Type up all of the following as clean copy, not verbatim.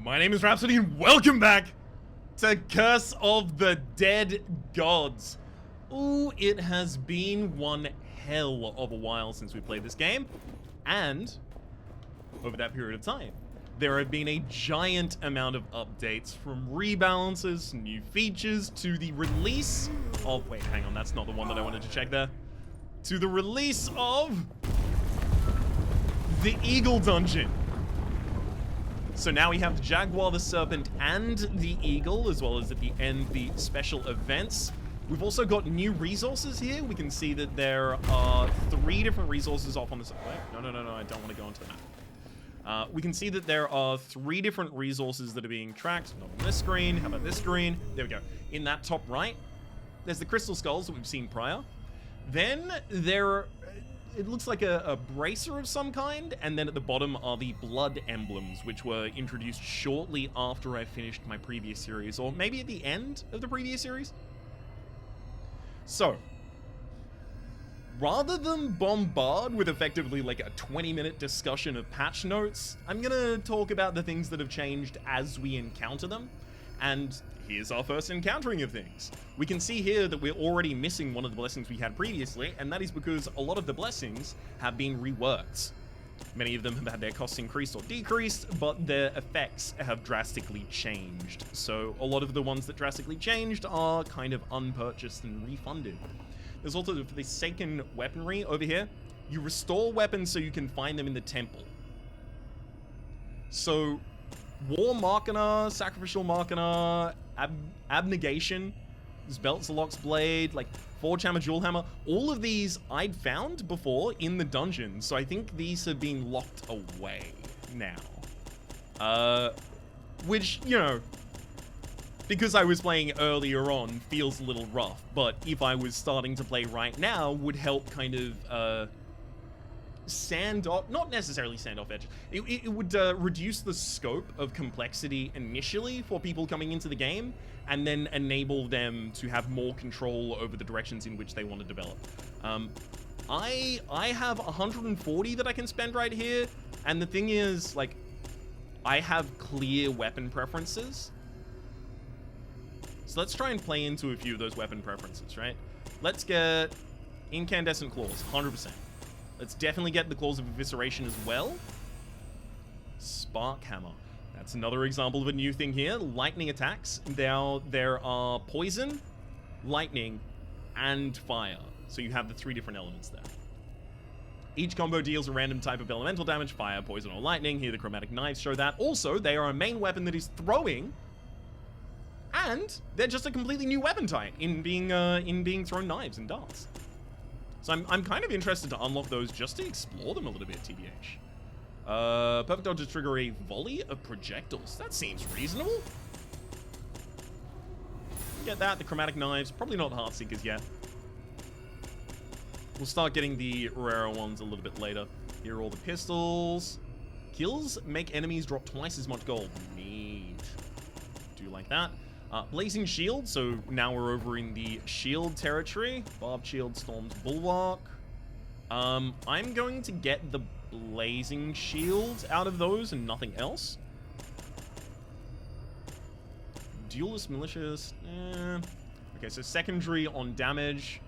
My name is Rhapsody and welcome back to Curse of the Dead Gods. Ooh, it has been one hell of a while since we played this game, and over that period of time, there have been a giant amount of updates, from rebalances, new features, to the release of... Wait, hang on, that's not the one that I wanted to check there. To the release of the Eagle Dungeon. So now we have the Jaguar, the Serpent, and the Eagle, as well as at the end, the special events. We've also got new resources here. We can see that there are 3 different resources off on the side. No, I don't want to go onto the map. We can see that there are 3 different resources that are being tracked. Not on this screen. How about this screen? There we go. In that top right, there's the crystal skulls that we've seen prior. Then there, it looks like a bracer of some kind, and then at the bottom are the blood emblems, which were introduced shortly after I finished my previous series, or maybe at the end of the previous series. So, rather than bombard with effectively like a 20-minute discussion of patch notes, I'm gonna talk about the things that have changed as we encounter them. And here's our first encountering of things. We can see here that we're already missing one of the blessings we had previously, and that is because a lot of the blessings have been reworked. Many of them have had their costs increased or decreased, but their effects have drastically changed. So a lot of the ones that drastically changed are kind of unpurchased and refunded. There's also the Forsaken weaponry over here. You restore weapons so you can find them in the temple. So War Machina, Sacrificial Machina, Abnegation, Belts, Locks, Blade, like Forge Hammer, Jewel Hammer, all of these I'd found before in the dungeon, so I think these have been locked away now. Which, you know, because I was playing earlier on, feels a little rough, but if I was starting to play right now, would help kind of, sand off, not necessarily sand off edges. It would reduce the scope of complexity initially for people coming into the game, and then enable them to have more control over the directions in which they want to develop. I have 140 that I can spend right here, and the thing is, like, I have clear weapon preferences. So let's try and play into a few of those weapon preferences, right? Let's get Incandescent Claws, 100%. Let's definitely get the Claws of Evisceration as well. Spark Hammer. That's another example of a new thing here. Lightning attacks. Now, there are Poison, Lightning, and Fire. So you have the 3 different elements there. Each combo deals a random type of elemental damage, Fire, Poison, or Lightning. Here the Chromatic Knives show that. Also, they are a main weapon that is throwing, and they're just a completely new weapon type in being thrown knives and darts. So I'm kind of interested to unlock those just to explore them a little bit, TBH. Perfect Dodge to trigger a volley of projectiles. That seems reasonable. Get that, the Chromatic Knives. Probably not Heartseekers yet. We'll start getting the rarer ones a little bit later. Here are all the pistols. Kills make enemies drop twice as much gold. Neat. Do like that. Blazing Shield, so now we're over in the shield territory. Barbed Shield, Storm's Bulwark. I'm going to get the Blazing Shield out of those and nothing else. Duelist Malicious, Okay, so secondary on damage.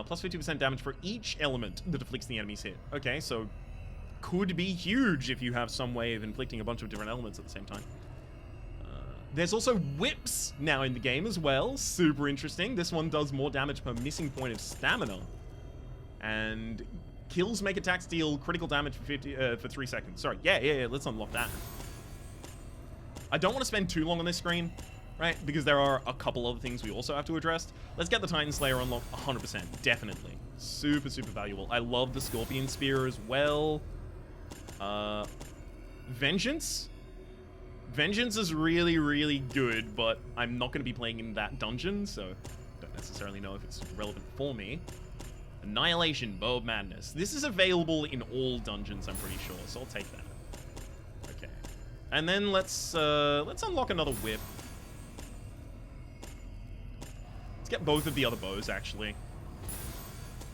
Plus 50% damage for each element that afflicts the enemy's hit. Okay, so could be huge if you have some way of inflicting a bunch of different elements at the same time. There's also whips now in the game as well. Super interesting. This one does more damage per missing point of stamina. And kills make attacks deal critical damage for 3 seconds. Sorry, yeah, let's unlock that. I don't want to spend too long on this screen, right? Because there are a couple other things we also have to address. Let's get the Titan Slayer unlocked 100%. Definitely. Super, super valuable. I love the Scorpion Spear as well. Vengeance. Vengeance is really, really good, but I'm not going to be playing in that dungeon, so don't necessarily know if it's relevant for me. Annihilation, Bow of Madness. This is available in all dungeons, I'm pretty sure, so I'll take that. Okay. And then let's unlock another whip. Let's get both of the other bows, actually.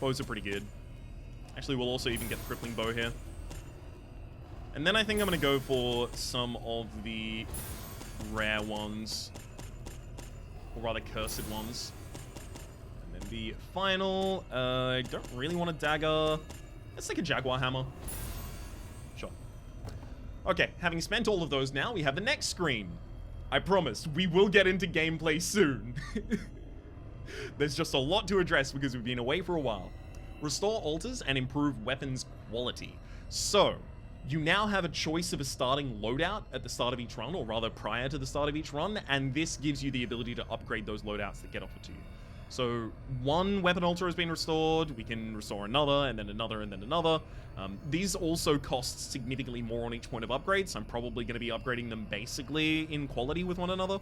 Bows are pretty good. Actually, we'll also even get the Crippling Bow here. And then I think I'm going to go for some of the rare ones. Or rather, cursed ones. And then the final, I don't really want a dagger. Let's take a jaguar hammer. Sure. Okay, having spent all of those now, we have the next screen. I promise, we will get into gameplay soon. There's just a lot to address because we've been away for a while. Restore altars and improve weapons quality. So, you now have a choice of a starting loadout at the start of each run, or rather prior to the start of each run, and this gives you the ability to upgrade those loadouts that get offered to you. So, one weapon altar has been restored, we can restore another, and then another, and then another. These also cost significantly more on each point of upgrade, so I'm probably going to be upgrading them basically in quality with one another.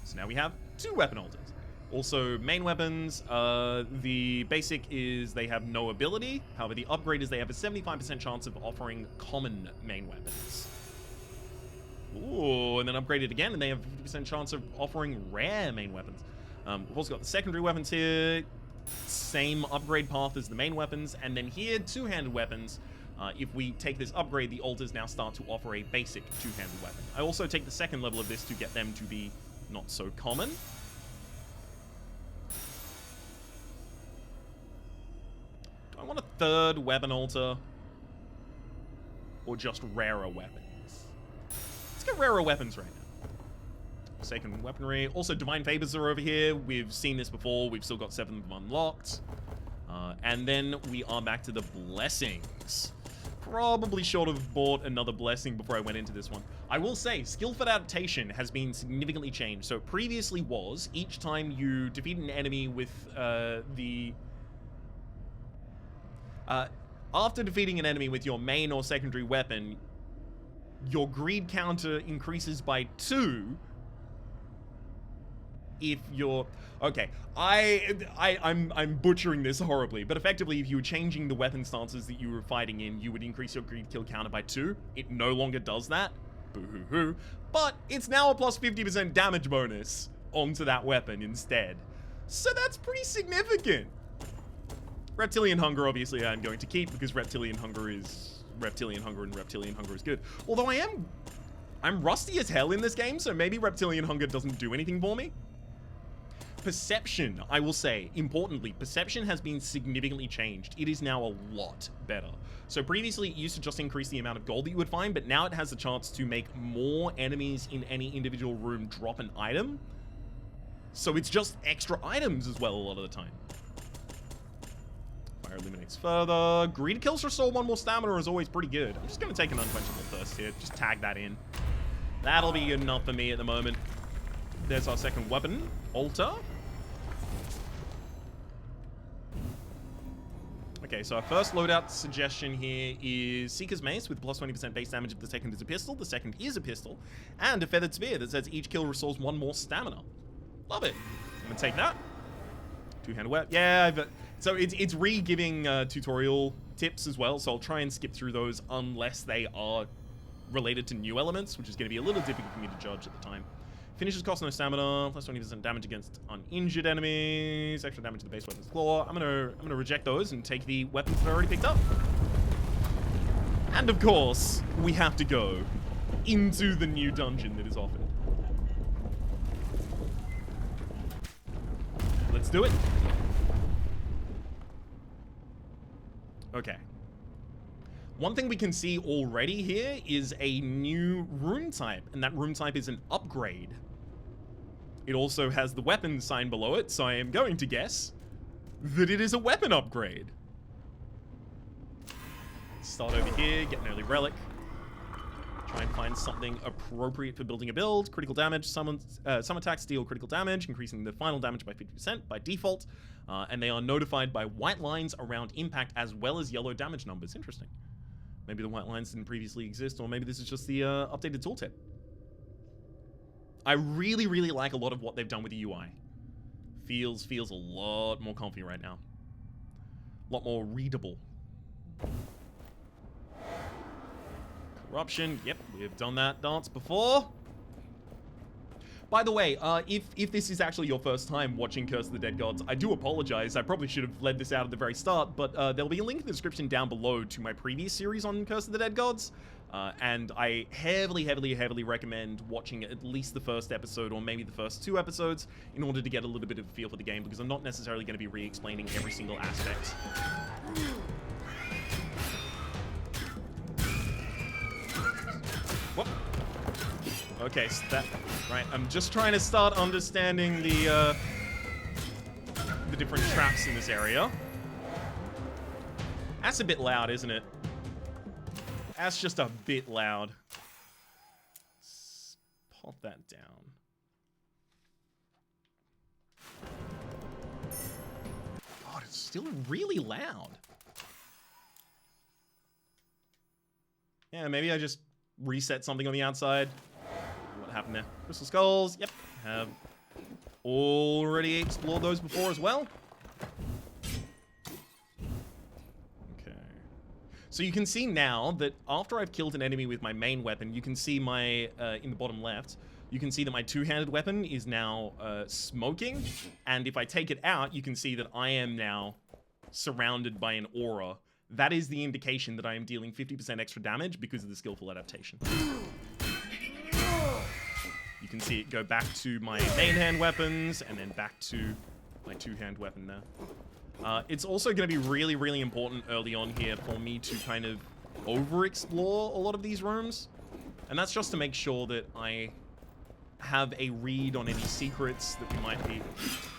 So now we have 2 weapon altars. Also, main weapons, the basic is they have no ability. However, the upgrade is they have a 75% chance of offering common main weapons. Ooh, and then upgraded again, and they have a 50% chance of offering rare main weapons. We've also got the secondary weapons here. Same upgrade path as the main weapons. And then here, two-handed weapons. If we take this upgrade, the altars now start to offer a basic two-handed weapon. I also take the second level of this to get them to be not so common. Do I want a third weapon altar? Or just rarer weapons? Let's get rarer weapons right now. Second weaponry. Also, Divine Favors are over here. We've seen this before. We've still got 7 of them unlocked. And then we are back to the blessings. Probably should have bought another blessing before I went into this one. I will say, skillful adaptation has been significantly changed. So it previously was, each time you defeat an enemy with after defeating an enemy with your main or secondary weapon, your greed counter increases by 2. If you're... Okay, I'm butchering this horribly, but effectively, if you were changing the weapon stances that you were fighting in, you would increase your greed kill counter by 2. It no longer does that. Boo-hoo-hoo. But it's now a plus 50% damage bonus onto that weapon instead. So that's pretty significant. Reptilian Hunger, obviously, I'm going to keep, because Reptilian Hunger is... Reptilian Hunger and Reptilian Hunger is good. Although I'm rusty as hell in this game, so maybe Reptilian Hunger doesn't do anything for me. Perception, I will say, importantly, perception has been significantly changed. It is now a lot better. So previously, it used to just increase the amount of gold that you would find, but now it has the chance to make more enemies in any individual room drop an item. So it's just extra items as well a lot of the time. Fire eliminates further. Greed kills restore 1 more stamina is always pretty good. I'm just going to take an unquenchable thirst here. Just tag that in. That'll be good enough for me at the moment. There's our second weapon, altar. Okay, so our first loadout suggestion here is Seeker's Mace with plus 20% base damage if the second is a pistol. The second is a pistol. And a Feathered Spear that says each kill restores 1 more stamina. Love it. I'm going to take that. Two-handed weapon. Yeah, so it's re-giving tutorial tips as well, so I'll try and skip through those unless they are related to new elements, which is going to be a little difficult for me to judge at the time. Finishes cost no stamina, plus 20% damage against uninjured enemies, extra damage to the base weapon's claw. I'm gonna reject those and take the weapons that I already picked up. And of course, we have to go into the new dungeon that is offered. Let's do it. Okay. One thing we can see already here is a new rune type, and that rune type is an upgrade. It also has the weapon sign below it, so I am going to guess that it is a weapon upgrade. Start over here, get an early relic. Try and find something appropriate for building a build. Critical damage, some attacks deal critical damage, increasing the final damage by 50% by default. And they are notified by white lines around impact as well as yellow damage numbers. Interesting. Maybe the white lines didn't previously exist, or maybe this is just the updated tooltip. I really, really like a lot of what they've done with the UI. Feels a lot more comfy right now. A lot more readable. Corruption, yep, we've done that dance before. By the way, if this is actually your first time watching Curse of the Dead Gods, I do apologize. I probably should have led this out at the very start, but there'll be a link in the description down below to my previous series on Curse of the Dead Gods. And I heavily recommend watching at least the first episode or maybe the first 2 episodes in order to get a little bit of a feel for the game, because I'm not necessarily going to be re-explaining every single aspect. Whoop. Okay, so that... Right, I'm just trying to start understanding the different traps in this area. That's a bit loud, isn't it? That's just a bit loud. Let's pop that down. God, it's still really loud. Yeah, maybe I just reset something on the outside. What happened there? Crystal skulls. Yep, have already explored those before as well. So you can see now that after I've killed an enemy with my main weapon, you can see my, in the bottom left, you can see that my two-handed weapon is now smoking. And if I take it out, you can see that I am now surrounded by an aura. That is the indication that I am dealing 50% extra damage because of the skillful adaptation. You can see it go back to my main hand weapons and then back to my two-hand weapon there. It's also going to be really important early on here for me to kind of over-explore a lot of these rooms. And that's just to make sure that I have a read on any secrets that we might be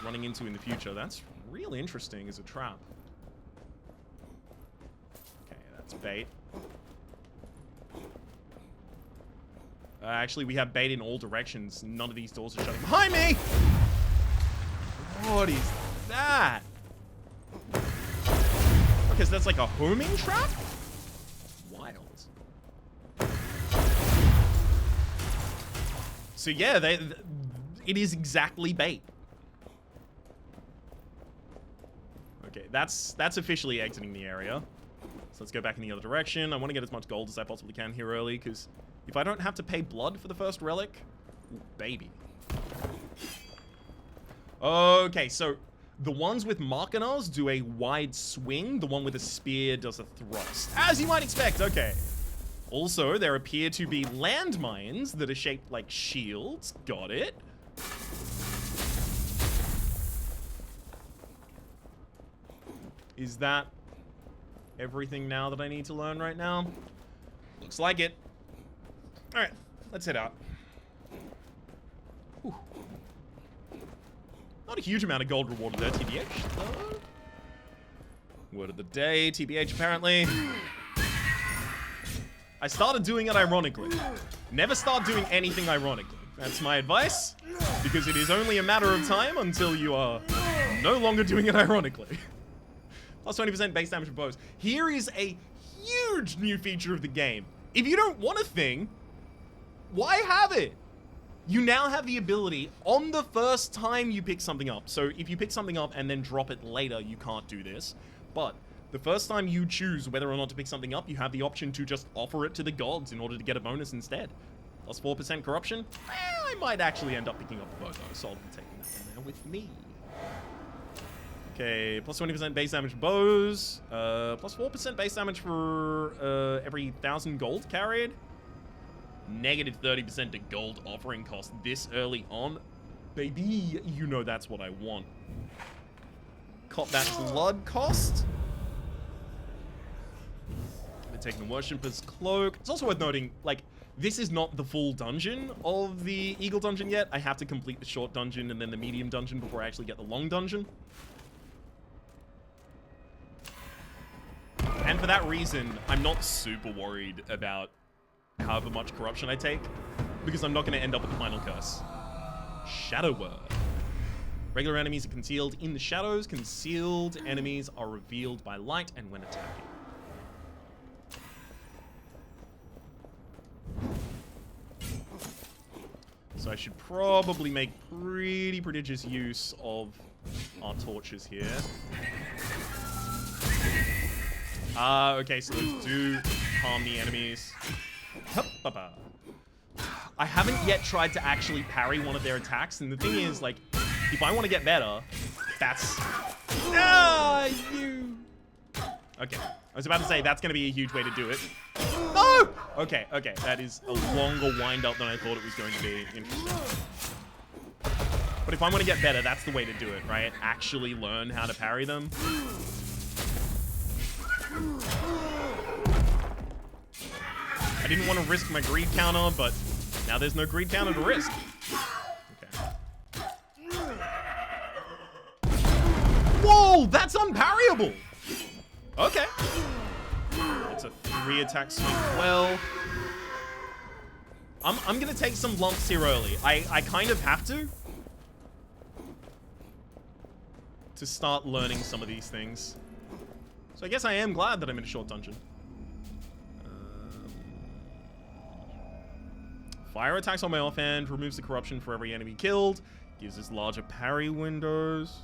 running into in the future. That's really interesting as a trap. Okay, that's bait. Actually, we have bait in all directions. None of these doors are shutting behind me! What is that? Okay, so that's like a homing trap? Wild. So yeah, it is exactly bait. Okay, that's officially exiting the area. So let's go back in the other direction. I want to get as much gold as I possibly can here early, because if I don't have to pay blood for the first relic, ooh, baby. Okay, so the ones with Markanars do a wide swing. The one with a spear does a thrust. As you might expect, okay. Also, there appear to be landmines that are shaped like shields. Got it. Is that everything now that I need to learn right now? Looks like it. Alright, let's head out. Whew. Not a huge amount of gold rewarded there, TBH. Word of the day, TBH apparently. I started doing it ironically. Never start doing anything ironically. That's my advice, because it is only a matter of time until you are no longer doing it ironically. Plus 20% base damage for bows. Here is a huge new feature of the game. If you don't want a thing, why have it? You now have the ability on the first time you pick something up. So if you pick something up and then drop it later, you can't do this. But the first time you choose whether or not to pick something up, you have the option to just offer it to the gods in order to get a bonus instead. Plus 4% corruption. I might actually end up picking up the bow though, so I'll be taking that one there with me. Okay, plus 20% base damage for bows. Plus 4% base damage for every 1,000 gold carried. Negative 30% to gold offering cost this early on. Baby, you know that's what I want. Cop that blood cost. We're taking the Worshipper's Cloak. It's also worth noting, like, this is not the full dungeon of the Eagle Dungeon yet. I have to complete the short dungeon and then the medium dungeon before I actually get the long dungeon. And for that reason, I'm not super worried about however much corruption I take, because I'm not going to end up with the final curse. Shadow Word. Regular enemies are concealed in the shadows. Concealed enemies are revealed by light and when attacking. So I should probably make pretty prodigious use of our torches here. Okay, so those do harm the enemies. I haven't yet tried to actually parry one of their attacks, and the thing is, like, if I want to get better, that's... Ah, you... Okay, I was about to say that's going to be a huge way to do it. No! Okay, that is a longer wind-up than I thought it was going to be. Interesting. But if I want to get better, that's the way to do it, right? Actually learn how to parry them. I didn't want to risk my greed counter, but now there's no greed counter to risk. Okay. Whoa, that's unparryable! Okay. It's a 3-attack swing. Well, I'm gonna take some lumps here early. I kind of have to start learning some of these things. So I guess I am glad that I'm in a short dungeon. Fire attacks on my offhand, removes the corruption for every enemy killed, gives us larger parry windows.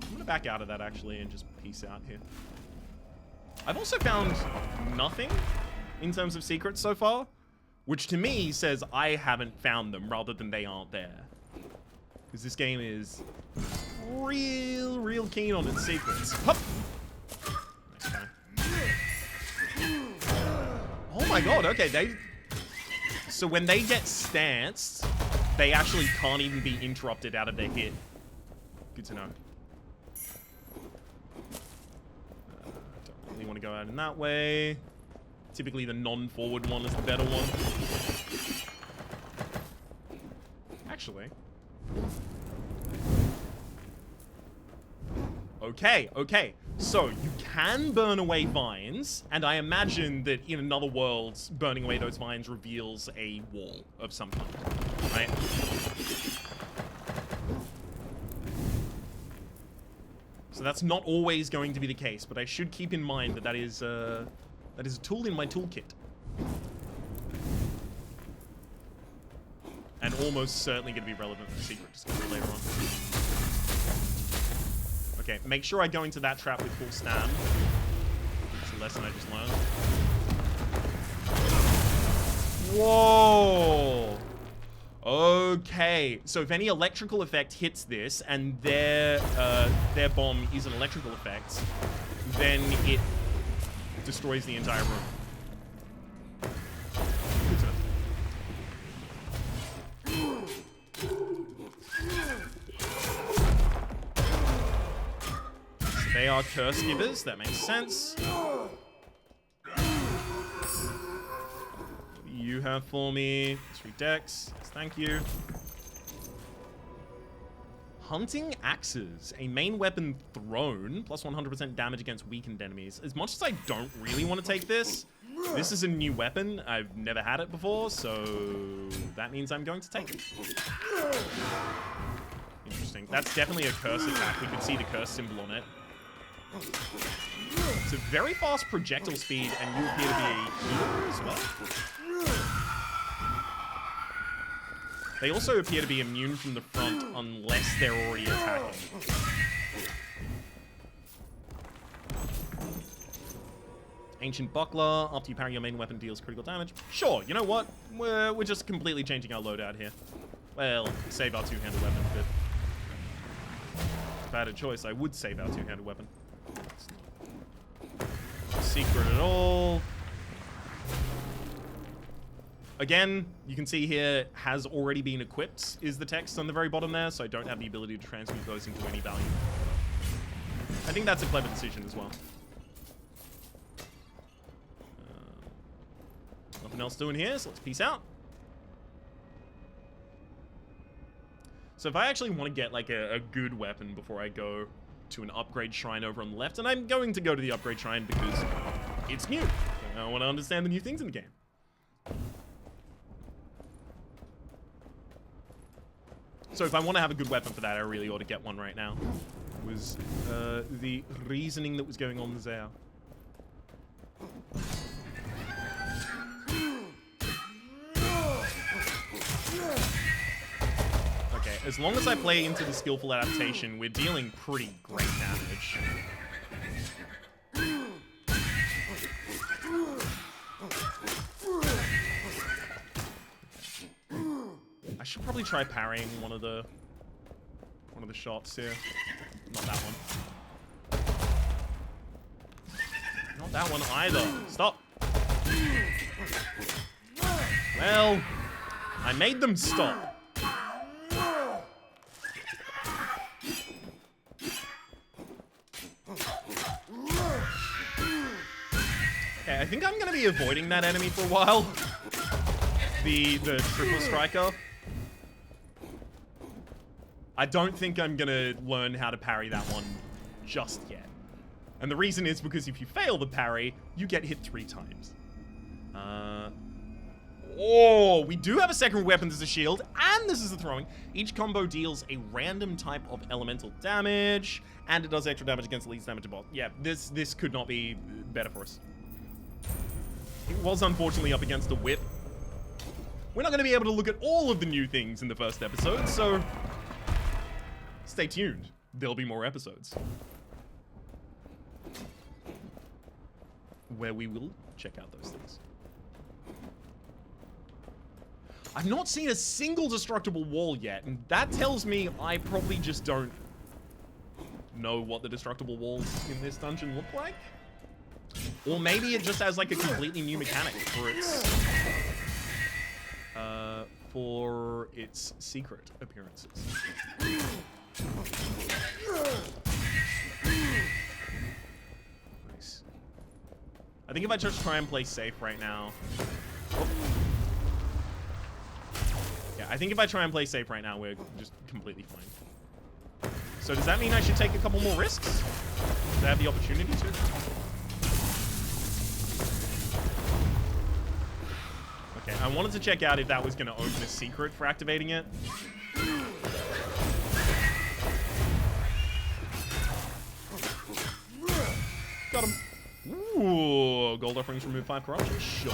I'm gonna back out of that actually and just peace out here. I've also found nothing in terms of secrets so far, which to me says I haven't found them rather than they aren't there. Because this game is real keen on its secrets. Hup! Okay. Oh my god, okay, so when they get stanced, they actually can't even be interrupted out of their hit. Good to know. Don't really want to go out in that way. Typically the non-forward one is the better one. Actually. Okay. So, you can burn away vines, and I imagine that in another world, burning away those vines reveals a wall of some kind, right? So that's not always going to be the case, but I should keep in mind that that is a tool in my toolkit. And almost certainly going to be relevant for the secret discovery later on. Okay, make sure I go into that trap with full stam. It's a lesson I just learned. Whoa! Okay, so if any electrical effect hits this, and their bomb is an electrical effect, then it destroys the entire room. They are curse givers, that makes sense. What do you have for me? 3 decks, yes, thank you. Hunting axes, a main weapon thrown, plus 100% damage against weakened enemies. As much as I don't really want to take this, this is a new weapon. I've never had it before, so that means I'm going to take it. Interesting. That's definitely a curse attack. We can see the curse symbol on it. It's a very fast projectile speed, and you appear to be a healer as well. They also appear to be immune from the front unless they're already attacking. Ancient Buckler. After you parry, your main weapon deals critical damage. Sure, you know what? We're just completely changing our loadout here. Well, save our two-handed weapon, but if I had a choice, I would save our two-handed weapon. It's not a secret at all. Again, you can see here, has already been equipped, is the text on the very bottom there, so I don't have the ability to transmute those into any value. I think that's a clever decision as well. Nothing else doing here, so let's peace out. So if I actually want to get like a good weapon before I go to an upgrade shrine over on the left, and I'm going to go to the upgrade shrine because it's new. I want to understand the new things in the game. So if I want to have a good weapon for that, I really ought to get one right now. Was the reasoning that was going on there. Okay, as long as I play into the skillful adaptation, we're dealing pretty great damage. should probably try parrying one of the shots here. Not that one. Not that one either. Stop. Well, I made them stop. Okay, I think I'm gonna be avoiding that enemy for a while. The triple striker. I don't think I'm gonna learn how to parry that one just yet. And the reason is because if you fail the parry, you get hit 3 times. Oh, we do have a second weapon as a shield, and this is the throwing. Each combo deals a random type of elemental damage, and it does extra damage against the least damage boss. Yeah, this could not be better for us. It was unfortunately up against a whip. We're not going to be able to look at all of the new things in the first episode, so stay tuned. There'll be more episodes where we will check out those things. I've not seen a single destructible wall yet, and that tells me I probably just don't know what the destructible walls in this dungeon look like. Or maybe it just has like a completely new mechanic for its secret appearances. Nice. I think if I just try and play safe right now. Oh. Yeah, I think if I try and play safe right now, we're just completely fine. So does that mean I should take a couple more risks? Do I have the opportunity to? Okay, I wanted to check out if that was going to open a secret for activating it. Got him. Ooh, gold offerings remove 5 corruption? Sure.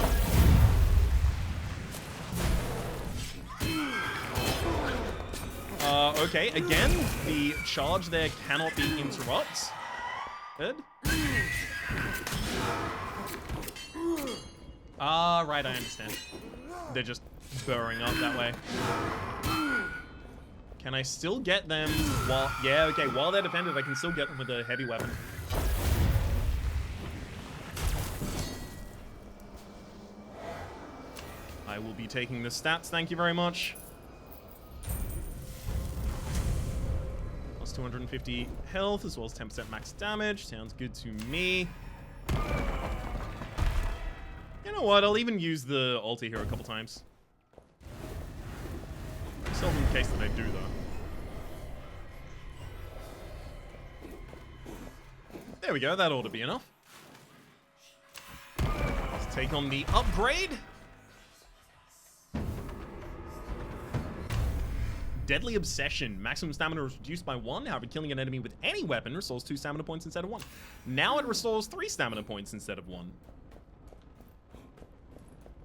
Okay, again, the charge there cannot be interrupted. Right, I understand. They're just burrowing up that way. Can I still get them while... Yeah, okay, while they're defended, I can still get them with a heavy weapon. I will be taking the stats, thank you very much. Plus 250 health, as well as 10% max damage. Sounds good to me. You know what, I'll even use the ulti here a couple times. Seldom the case that I do, though. There we go, that ought to be enough. Let's take on the upgrade. Deadly Obsession. Maximum stamina is reduced by 1. However, killing an enemy with any weapon restores 2 stamina points instead of 1. Now it restores 3 stamina points instead of 1.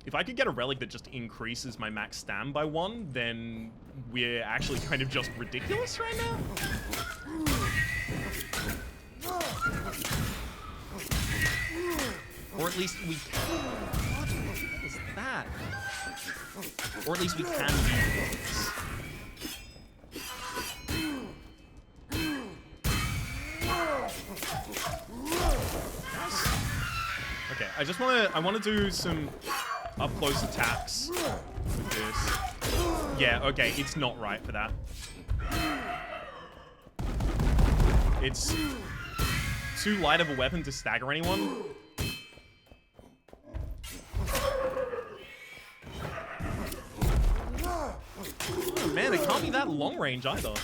If I could get a relic that just increases my max stam by 1, then we're actually kind of just ridiculous right now. Or at least we can... What is that? Or at least we can use this. Okay, I want to do some up-close attacks with this. Yeah, okay, it's not right for that. It's too light of a weapon to stagger anyone. Oh, man, it can't be that long range either.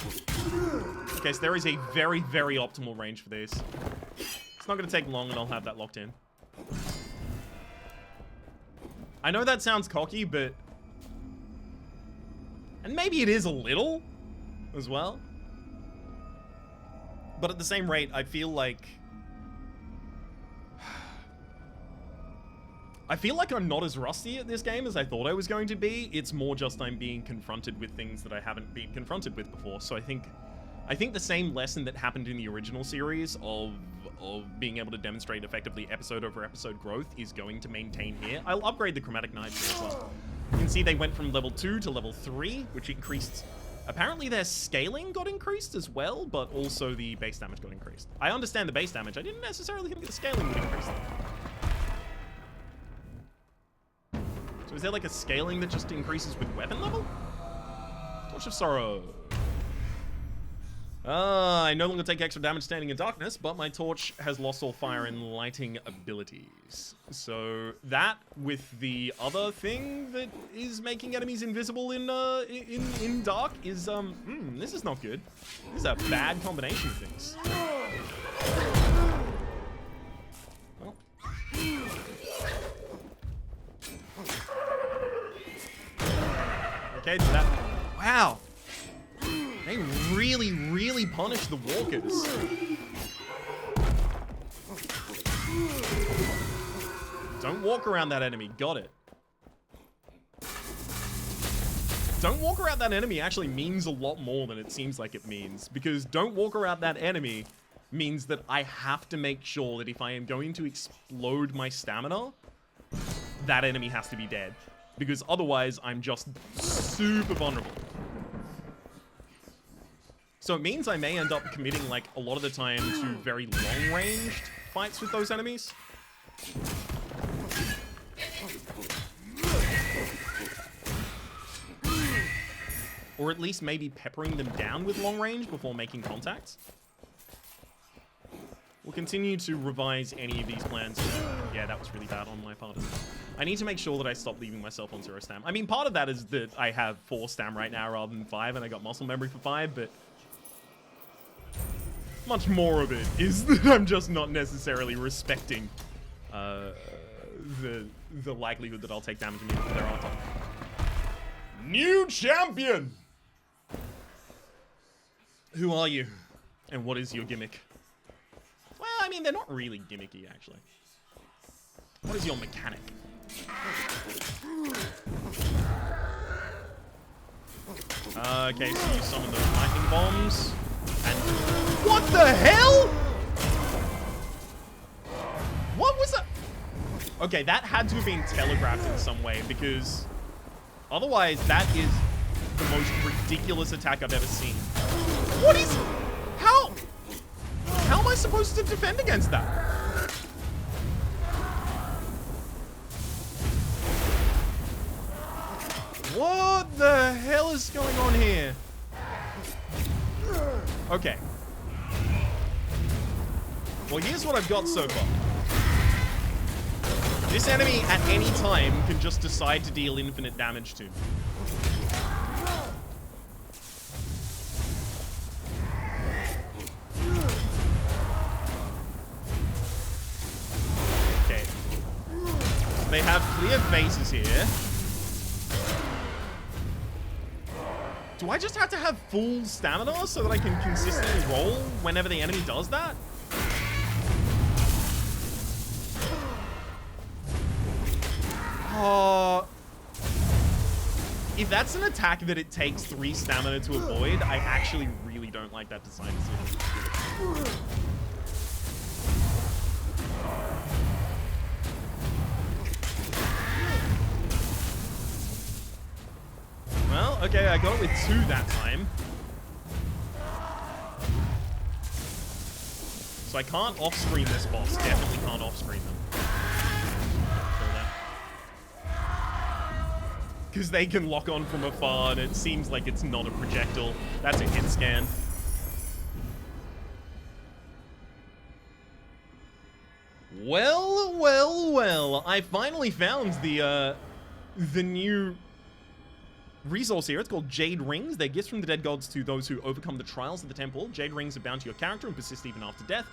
Okay, so there is a very, very optimal range for this. It's not going to take long and I'll have that locked in. I know that sounds cocky, but... And maybe it is a little, as well. But at the same rate, I feel like... I'm not as rusty at this game as I thought I was going to be. It's more just I'm being confronted with things that I haven't been confronted with before. So I think the same lesson that happened in the original series of being able to demonstrate effectively episode over episode growth is going to maintain here. I'll upgrade the chromatic knives here as well. You can see they went from level 2 to level 3, which increased... Apparently their scaling got increased as well, but also the base damage got increased. I understand the base damage. I didn't necessarily think the scaling would increase. So is there like a scaling that just increases with weapon level? Torch of Sorrow. I no longer take extra damage standing in darkness, but my torch has lost all fire and lighting abilities. So that, with the other thing that is making enemies invisible in dark, is this is not good. This is a bad combination of things. Well. Okay, so that. Wow. They really, really punish the walkers. Don't walk around that enemy. Got it. Don't walk around that enemy actually means a lot more than it seems like it means. Because don't walk around that enemy means that I have to make sure that if I am going to explode my stamina, that enemy has to be dead. Because otherwise, I'm just super vulnerable. So it means I may end up committing, like, a lot of the time to very long-ranged fights with those enemies. Or at least maybe peppering them down with long range before making contact. We'll continue to revise any of these plans. Yeah, that was really bad on my part. I need to make sure that I stop leaving myself on 0 stam. I mean, part of that is that I have 4 stam right now rather than 5, and I got muscle memory for 5, but... much more of it is that I'm just not necessarily respecting the likelihood that I'll take damage immediately thereafter. New champion! Who are you? And what is your gimmick? Well, I mean, they're not really gimmicky, actually. What is your mechanic? Okay, so you summon those lightning bombs. And what the hell? What was that? Okay, that had to have been telegraphed in some way, because otherwise that is the most ridiculous attack I've ever seen. What is... How am I supposed to defend against that? What the hell is going on here? Okay. Well, here's what I've got so far. This enemy at any time can just decide to deal infinite damage to me. Okay. They have clear faces here. Do I just have to have full stamina so that I can consistently roll whenever the enemy does that? If that's an attack that it takes 3 stamina to avoid, I actually really don't like that design decision. Well, okay, I got it with 2 that time. So I can't off-screen this boss. Definitely can't off-screen them. Because they can lock on from afar, and it seems like it's not a projectile. That's a hit scan. Well, well, well. I finally found the new resource here. It's called Jade Rings. They're gifts from the dead gods to those who overcome the trials of the temple. Jade Rings are bound to your character and persist even after death.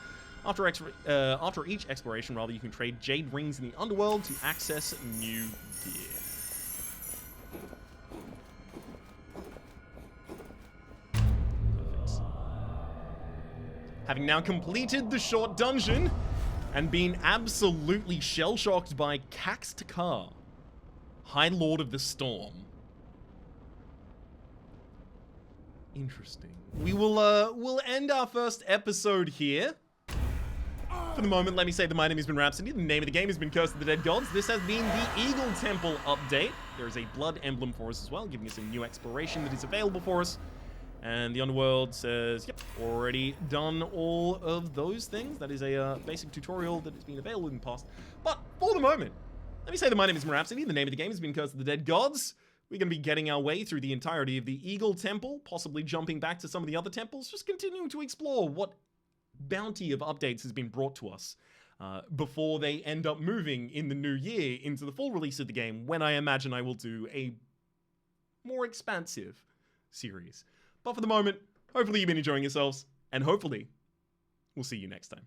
After each exploration, rather, you can trade Jade Rings in the underworld to access new gear. Perfect. Having now completed the short dungeon and been absolutely shell-shocked by Cax Takar, High Lord of the Storm. Interesting. We will we'll end our first episode here. For the moment, let me say that my name has been Rhapsody. The name of the game has been Curse of the Dead Gods. This has been the Eagle Temple update. There is a blood emblem for us as well, giving us a new exploration that is available for us. And the Underworld says, yep, already done all of those things. That is a basic tutorial that has been available in the past. But for the moment, let me say that my name is Rhapsody. The name of the game has been Curse of the Dead Gods. We're going to be getting our way through the entirety of the Eagle Temple, possibly jumping back to some of the other temples, just continuing to explore what bounty of updates has been brought to us before they end up moving in the new year into the full release of the game, when I imagine I will do a more expansive series. But for the moment, hopefully you've been enjoying yourselves, and hopefully we'll see you next time.